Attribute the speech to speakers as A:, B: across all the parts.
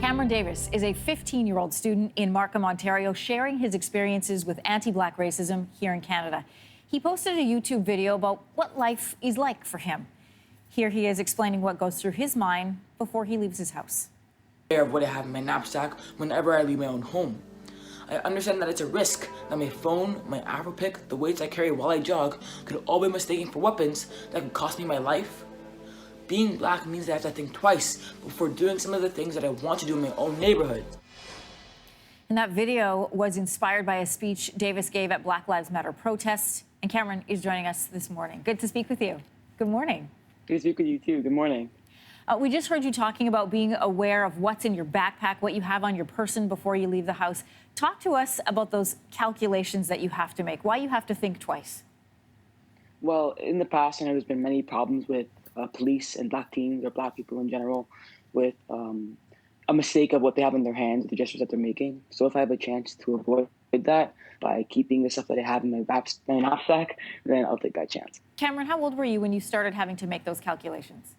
A: Cameron Davis is a 15-year-old student in Markham, Ontario, sharing his experiences with anti-Black racism here in Canada. He posted a YouTube video about what life is like for him. Here he is explaining what goes through his mind before he leaves his house.
B: Of what I have in my knapsack whenever I leave my own home. I understand that it's a risk that my phone, my Afro pick, the weights I carry while I jog could all be mistaken for weapons that could cost me my life. Being Black means that I have to think twice before doing some of the things that I want to do in my own neighborhood.
A: And that video was inspired by a speech Davis gave at Black Lives Matter protests. And Cameron is joining us this morning. Good to speak with you. Good morning.
C: Good to speak with you too. Good morning.
A: We just heard you talking about being aware of what's in your backpack, what you have on your person before you leave the house. Talk to us about those calculations that you have to make, why you have to think twice.
C: Well, in the past, I know there's been many problems with police and Black teens or Black people in general with a mistake of what they have in their hands, the gestures that they're making. So if I have a chance to avoid that by keeping the stuff that I have in my knapsack, then I'll take that chance.
A: Cameron, how old were you when you started having to make those calculations?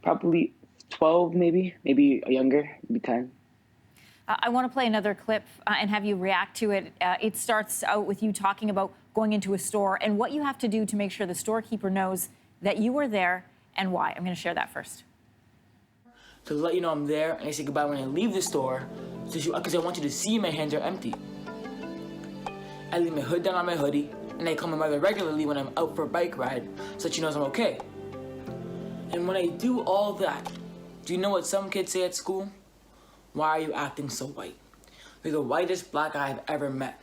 C: Probably 12, maybe younger, maybe 10.
A: I want to play another clip and have you react to it. It starts out with you talking about going into a store and what you have to do to make sure the storekeeper knows that you were there and why. I'm going to share that first.
B: To let you know I'm there, and I say goodbye when I leave the store, because I want you to see my hands are empty. I leave my hood down on my hoodie, and I call my mother regularly when I'm out for a bike ride, so that she knows I'm okay. And when I do all that, do you know what some kids say at school? Why are you acting so white? You're the whitest Black guy I've ever met.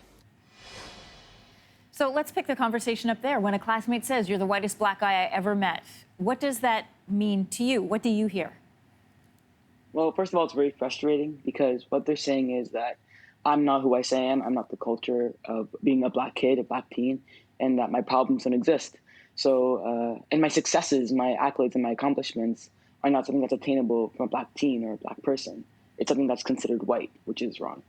A: So let's pick the conversation up there. When a classmate says, you're the whitest Black guy I ever met, what does that mean to you? What do you hear?
C: Well, first of all, it's very frustrating because what they're saying is that I'm not who I say I am. I'm not the culture of being a Black kid, a Black teen, and that my problems don't exist. So, and my successes, my accolades, and my accomplishments are not something that's attainable from a Black teen or a Black person. It's something that's considered white, which is wrong.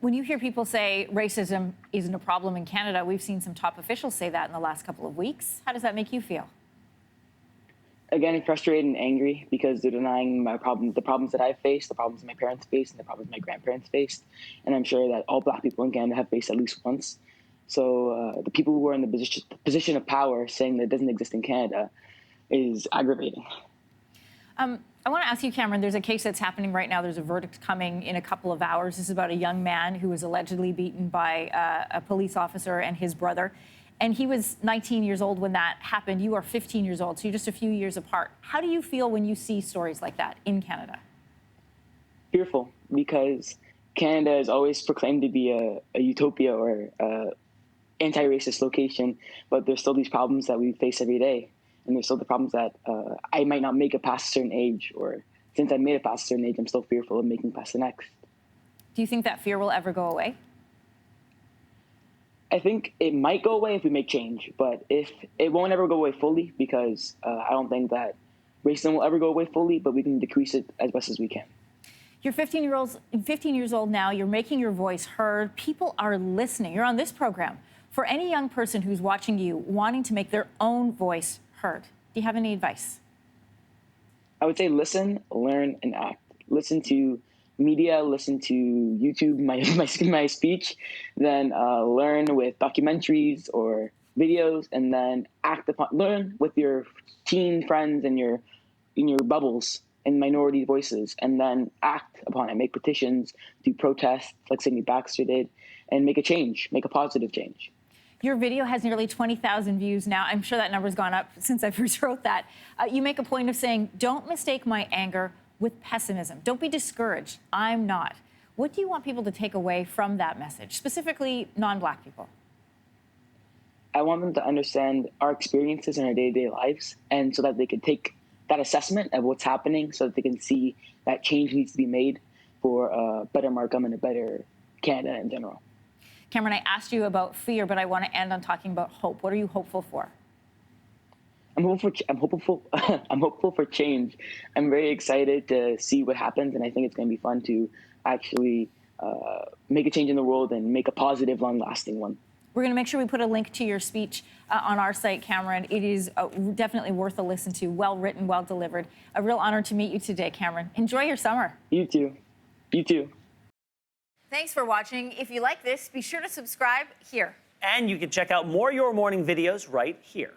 A: When you hear people say racism isn't a problem in Canada, we've seen some top officials say that in the last couple of weeks. How does that make you feel?
C: Again, frustrated and angry because they're denying my problem, the problems that I faced, the problems my parents faced, and the problems my grandparents faced. And I'm sure that all Black people in Canada have faced at least once. So the people who are in the position of power saying that it doesn't exist in Canada is aggravating.
A: I want to ask you, Cameron, there's a case that's happening right now. There's a verdict coming in a couple of hours. This is about a young man who was allegedly beaten by a police officer and his brother. And he was 19 years old when that happened. You are 15 years old, so you're just a few years apart. How do you feel when you see stories like that in Canada?
C: Fearful, because Canada is always proclaimed to be a utopia or anti-racist location, but there's still these problems that we face every day. And there's still the problems that I might not make it past a certain age, or since I made it past a certain age, I'm still fearful of making past the next. Do
A: you think that fear will ever go away?
C: I think it might go away if we make change, but if it won't ever go away fully, because I don't think that racism will ever go away fully, but we can decrease it as best as we can.
A: You're 15 years old now. You're making your voice heard. People are listening. You're on this program. For any young person who's watching you, wanting to make their own voice heard, do you have any advice?
C: I would say listen, learn, and act. Listen to media, listen to YouTube, my speech, then learn with documentaries or videos, and then learn with your teen friends and in your bubbles and minority voices, and then act upon it. Make petitions, do protests like Sydney Baxter did, and make a change, make a positive change.
A: Your video has nearly 20,000 views now. I'm sure that number's gone up since I first wrote that. You make a point of saying, don't mistake my anger with pessimism. Don't be discouraged. I'm not. What do you want people to take away from that message, specifically non-Black people?
C: I want them to understand our experiences in our day-to-day lives, and so that they can take that assessment of what's happening so that they can see that change needs to be made for a better Markham and a better Canada in general.
A: Cameron, I asked you about fear, but I want to end on talking about hope. What are you hopeful for?
C: I'm hopeful for change. I'm very excited to see what happens, and I think it's going to be fun to actually make a change in the world and make a positive, long-lasting one.
A: We're going to make sure we put a link to your speech on our site, Cameron. It is definitely worth a listen to. Well written, well delivered. A real honor to meet you today, Cameron. Enjoy your summer.
C: You too. You too.
A: Thanks for watching. If you like this, be sure to subscribe here.
D: And you can check out more Your Morning videos right here.